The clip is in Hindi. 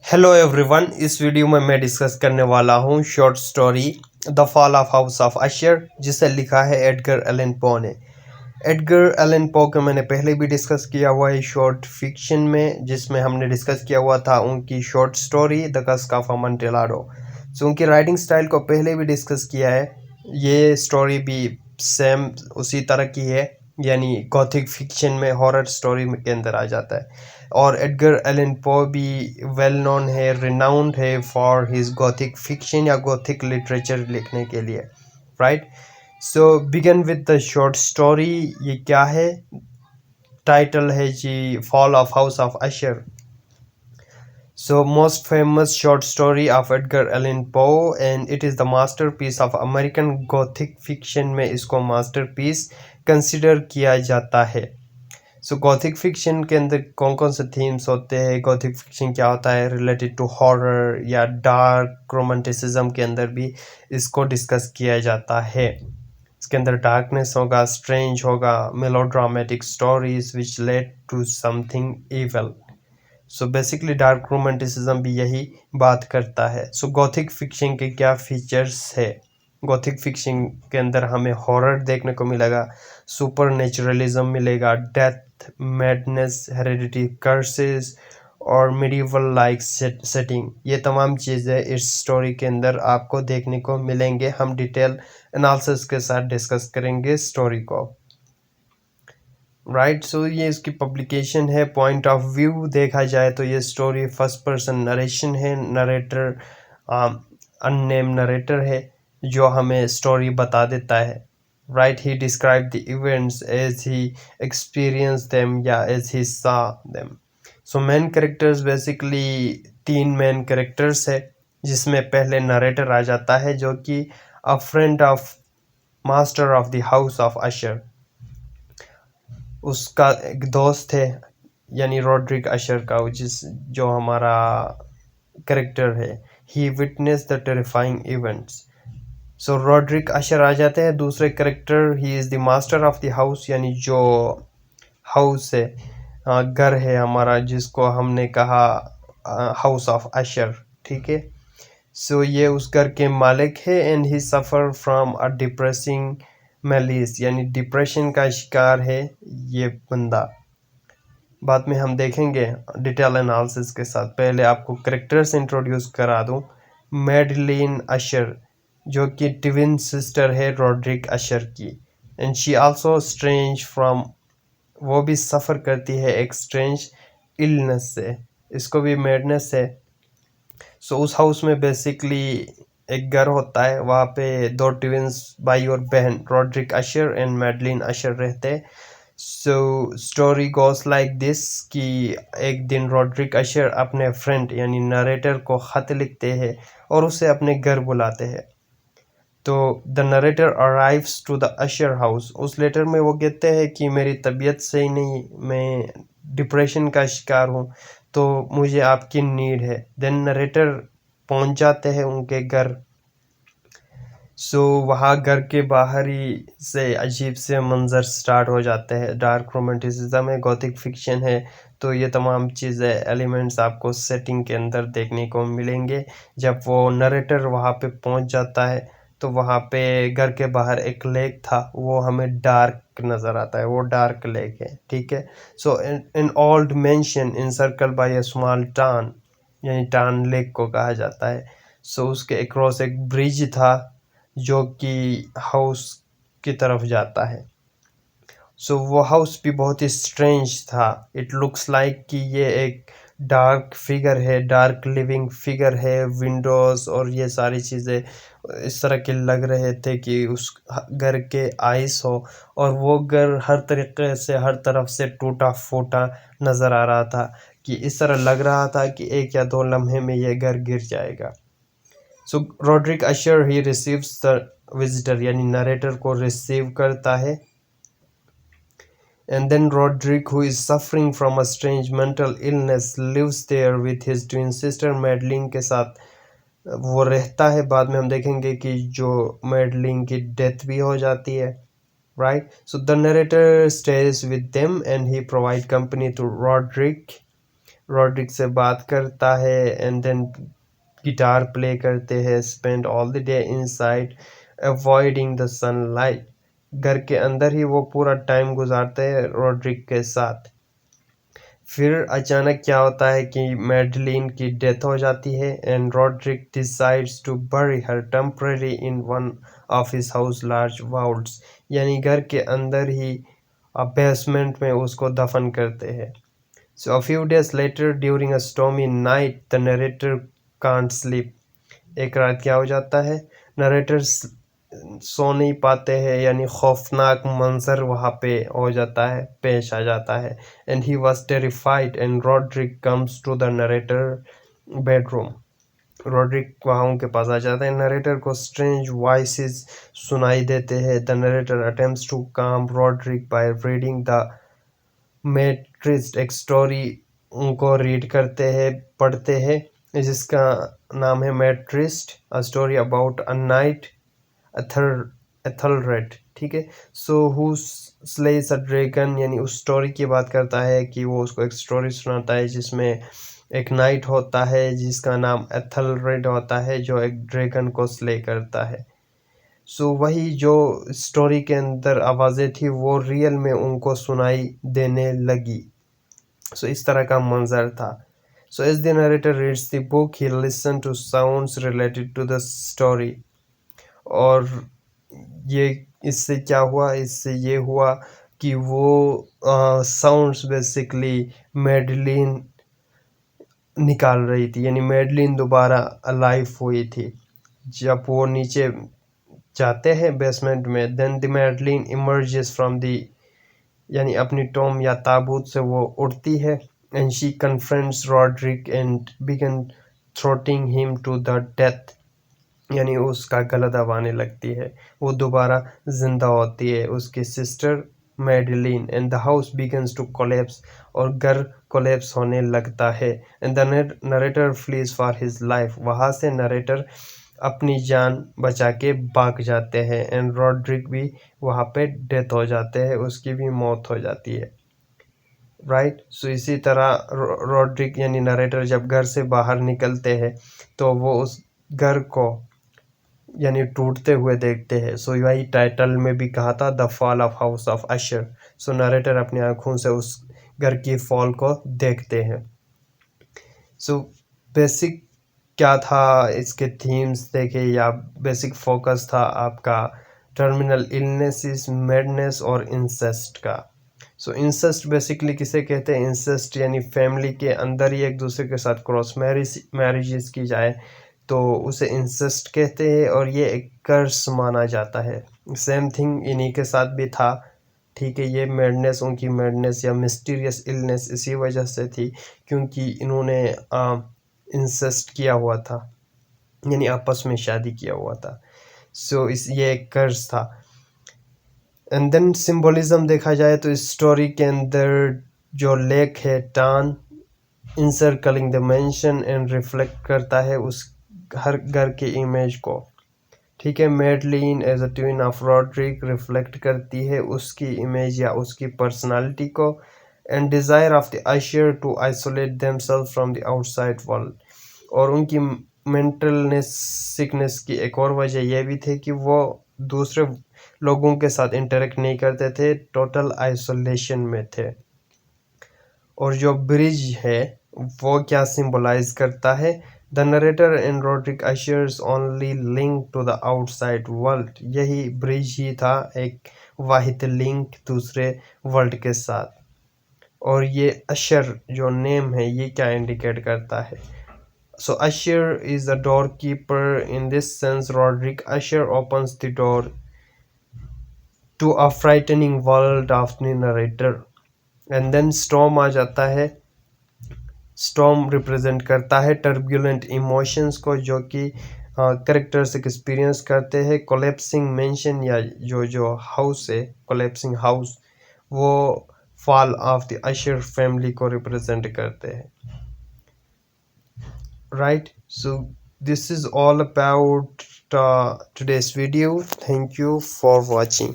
Hello everyone. इस वीडियो में मैं डिस्कस करने वाला हूँ short story the fall of house of Usher, जिसे लिखा है एडगर एलन पो ने। एडगर एलन पो को मैंने पहले भी डिस्कस किया हुआ है शॉर्ट फिक्शन में, जिसमें हमने डिस्कस किया हुआ था उनकी short story the cask of Amontillado. So उनकी राइटिंग स्टाइल को पहले भी डिस्कस किया है। ये स्टोरी भी सेम उसी तरह की है, यानी गॉथिक फिक्शन में हॉरर स्टोरी के अंदर आ जाता है। और एडगर एलन पो भी वेल नोन है, रिनाउंड है फॉर हिज गॉथिक फिक्शन या गॉथिक लिटरेचर लिखने के लिए, right. So begin with the short story. ये क्या है? टाइटल है जी fall of house of Usher. So most famous short story of Edgar Allan Poe and it is the masterpiece of American Gothic fiction में इसको masterpiece consider किया जाता है। So Gothic fiction के अंदर कौन कौन से themes होते हैं? Gothic fiction क्या होता है? Related to horror या dark romanticism के अंदर भी इसको discuss किया जाता है। इसके अंदर darkness होगा, strange होगा, melodramatic stories which led to something evil। So basically dark romanticism भी यही बात करता है। सो गॉथिक फिक्शन के क्या फीचर्स है? गॉथिक फिक्शन के अंदर हमें हॉरर देखने को मिलेगा, सुपर नेचुरलिज्म मिलेगा, डेथ, मैडनेस, हेरेडिटी, कर्सेस और मिडिवल लाइक सेटिंग। ये तमाम चीज़ें इस स्टोरी के अंदर आपको देखने को मिलेंगे। हम डिटेल एनालिसिस के साथ डिस्कस करेंगे स्टोरी को, राइट। सो ये इसकी पब्लिकेशन है। पॉइंट ऑफ व्यू देखा जाए तो ये स्टोरी फर्स्ट पर्सन नरेशन है। नरेटर अननेम नरेटर है जो हमें स्टोरी बता देता है, right. He describe the events as he experience them या as he saw them. So main characters basically 3 main characters है, जिसमें पहले नरेटर आ जाता है जो कि a friend of master of the house of Usher. उसका एक दोस्त है, यानी रॉड्रिक अशर का, जो हमारा करेक्टर है। He witness the terrifying events. So Roderick Usher आ जाते हैं। दूसरे character, he is the master of the house, यानी जो हाउस है, घर है हमारा, जिसको हमने कहा हाउस ऑफ अशर, ठीक है। सो ये उस घर के मालिक है and he suffer from a depressing malice, यानी डिप्रेशन का शिकार है ये बंदा। बाद में हम देखेंगे डिटेल एनालिसिस के साथ। पहले आपको करेक्टर्स इंट्रोड्यूस करा दूं। मैडलिन अशर, जो कि ट्विन सिस्टर है रॉड्रिक अशर की, and she also strange from, वो भी सफ़र करती है एक स्ट्रेंज इलनेस से, इसको भी मैडनेस है। सो उस हाउस में बेसिकली एक घर होता है, वहाँ पे 2 ट्विंस भाई और बहन रॉड्रिक अशर एंड मैडलिन अशर रहते हैं। So story goes like this कि एक दिन रॉड्रिक अशर अपने फ्रेंड यानी नरेटर को ख़त लिखते हैं और उसे अपने घर बुलाते हैं। तो the narrator arrives to the Usher house. उस लेटर में वो कहते हैं कि मेरी तबीयत सही नहीं, मैं डिप्रेशन का शिकार हूँ, तो मुझे आपकी नीड है। देन नरेटर पहुँच जाते हैं उनके घर। सो वहाँ घर के बाहर ही से अजीब से मंज़र स्टार्ट हो जाते हैं। डार्क रोमांटिसिज्म है, गॉथिक फिक्शन है, तो ये तमाम चीज़ें एलिमेंट्स आपको सेटिंग के अंदर देखने को मिलेंगे। जब वो नरेटर वहाँ पे पहुँच जाता है तो वहाँ पे घर के बाहर एक लेक था, वो हमें डार्क नज़र आता है, वो डार्क लेक है, ठीक है। So in old mansion encircled by a small town, यानी टाउन लेक को कहा जाता है। सो उसके अक्रॉस एक ब्रिज था जो कि हाउस की तरफ जाता है। सो वो हाउस भी बहुत ही स्ट्रेंज था। इट लुक्स लाइक कि ये एक डार्क फिगर है, डार्क लिविंग फिगर है। विंडोज़ और ये सारी चीज़ें इस तरह के लग रहे थे कि उस घर के आइस हो, और वो घर हर तरीके से हर तरफ से टूटा फूटा नज़र आ रहा था, कि इस तरह लग रहा था कि 1 या 2 लम्हे में ये घर गिर जाएगा। So Roderick Usher he receives the visitor, यानी नरेटर को रिसीव करता है। And then Roderick, who is suffering from a strange mental illness, lives there with his twin sister Madeline के साथ वो रहता है। बाद में हम देखेंगे कि जो मैडलिन की डेथ भी हो जाती है, right. So the narrator stays with them and he provide company to Roderick. Roderick से बात करता है एंड देन गिटार प्ले करते हैं। Spend all the day inside avoiding the sunlight, घर के अंदर ही वो पूरा टाइम गुजारते हैं रॉड्रिक के साथ। फिर अचानक क्या होता है कि मैडलिन की डेथ हो जाती है and Rodrick decides to bury her temporary in one of his house large vaults, यानी घर के अंदर ही बेसमेंट में उसको दफन करते हैं। So a few days later, during a stormy night, the narrator can't sleep. एक रात क्या हो जाता है, नरेटर सो नहीं पाते हैं, यानी खौफनाक मंजर वहाँ पे हो जाता है, पेश आ जाता है। And he was terrified and Roderick comes to the narrator bedroom. Roderick वहाँ उनके पास आ जाता है। नरेटर को स्ट्रेंज वॉइसेस सुनाई देते हैं। द नरेटर अटेम्प्ट्स टू काम रॉड्रिक बाय रीडिंग द मैट्रिस्ट, एक स्टोरी उनको रीड करते हैं, पढ़ते हैं, जिसका नाम है Mad Trist, a story about a knight Ethelred. ठीक है, so who slays a dragon, यानी उस स्टोरी की बात करता है कि वो उसको एक स्टोरी सुनाता है जिसमें एक नाइट होता है जिसका नाम एथलरेड होता है, जो एक ड्रैगन को स्ले करता है। सो वही जो स्टोरी के अंदर आवाज़ें थी वो रियल में उनको सुनाई देने लगी। सो इस तरह का मंजर था। So as the narrator reads the book he listen to sounds related to the story. और ये इससे क्या हुआ, इससे ये हुआ कि वो साउंड्स बेसिकली मेडलिन निकाल रही थी, यानी मेडलिन दोबारा अलाइव हुई थी। जब वो नीचे जाते हैं बेसमेंट में, then the Madeline emerges from the, यानी अपनी टॉम या ताबूत से वो उड़ती है and she confronts Roderick and began throttling him to the death, यानी उसका गला दबाने लगती है। वो दोबारा जिंदा होती है, उसकी sister Madeline, and the house begins to collapse, और घर कोलैप्स होने लगता है। And the narrator flees for his life, वहाँ से नरेटर अपनी जान बचा के भाग जाते हैं एंड रॉड्रिक भी वहाँ पे डेथ हो जाते हैं, उसकी भी मौत हो जाती है। राइट, सो इसी तरह रॉड्रिक यानी नरेटर जब घर से बाहर निकलते हैं तो वो उस घर को यानी टूटते हुए देखते हैं। सो वही टाइटल में भी कहा था, the fall of house of Usher. So narrator अपनी आंखों से उस घर की फॉल को देखते हैं। सो बेसिक क्या था, इसके थीम्स देखे या बेसिक फोकस था आपका टर्मिनल इलनेस, मैडनेस और इंसेस्ट का। सो इंसेस्ट बेसिकली किसे कहते हैं, इंसेस्ट यानी फैमिली के अंदर ही एक दूसरे के साथ क्रॉस मैरिजेस की जाए तो उसे इंसेस्ट कहते हैं, और ये एक कर्स माना जाता है। सेम थिंग इन्हीं के साथ भी था। ठीक है, ये मैडनेस, उनकी मैडनेस या मिस्टीरियस इलनेस इसी वजह से थी क्योंकि इन्होंने इंसेस्ट किया हुआ था, यानी आपस में शादी किया हुआ था। सो ये एक कर्ज था। एंड देन सिंबलिज्म देखा जाए तो इस स्टोरी के अंदर जो लेक है टान इंसर्कलिंग द मेंशन एंड रिफ्लेक्ट करता है उस हर घर के इमेज को। ठीक है, Madeline as a twin of Roderick reflect करती है उसकी इमेज या उसकी पर्सनालिटी को। And desire of the Usher to isolate themselves from the outside world, और उनकी मेंटलनेस सिकनेस की एक और वजह यह भी थी कि वो दूसरे लोगों के साथ इंटरेक्ट नहीं करते थे, टोटल आइसोलेशन में थे। और जो ब्रिज है वो क्या सिंबलाइज करता है, the narrator and Roderick Usher's only link to the outside world, यही ब्रिज ही था, एक वाहिद लिंक दूसरे वर्ल्ड के साथ। और ये अशर जो नेम है ये क्या इंडिकेट करता है, so Usher is the door keeper. In this sense Roderick Usher opens the door to a frightening world of the narrator. And then storm आ जाता है। स्टॉर्म रिप्रेजेंट करता है टर्बुलेंट इमोशंस को जो कि करेक्टर्स एक्सपीरियंस करते हैं। कोलेप्सिंग मेंशन या जो जो हाउस है कोलेप्सिंग हाउस, वो fall of the Usher family को रिप्रेजेंट करते हैं। Right, so this is all about today's video. Thank you for watching.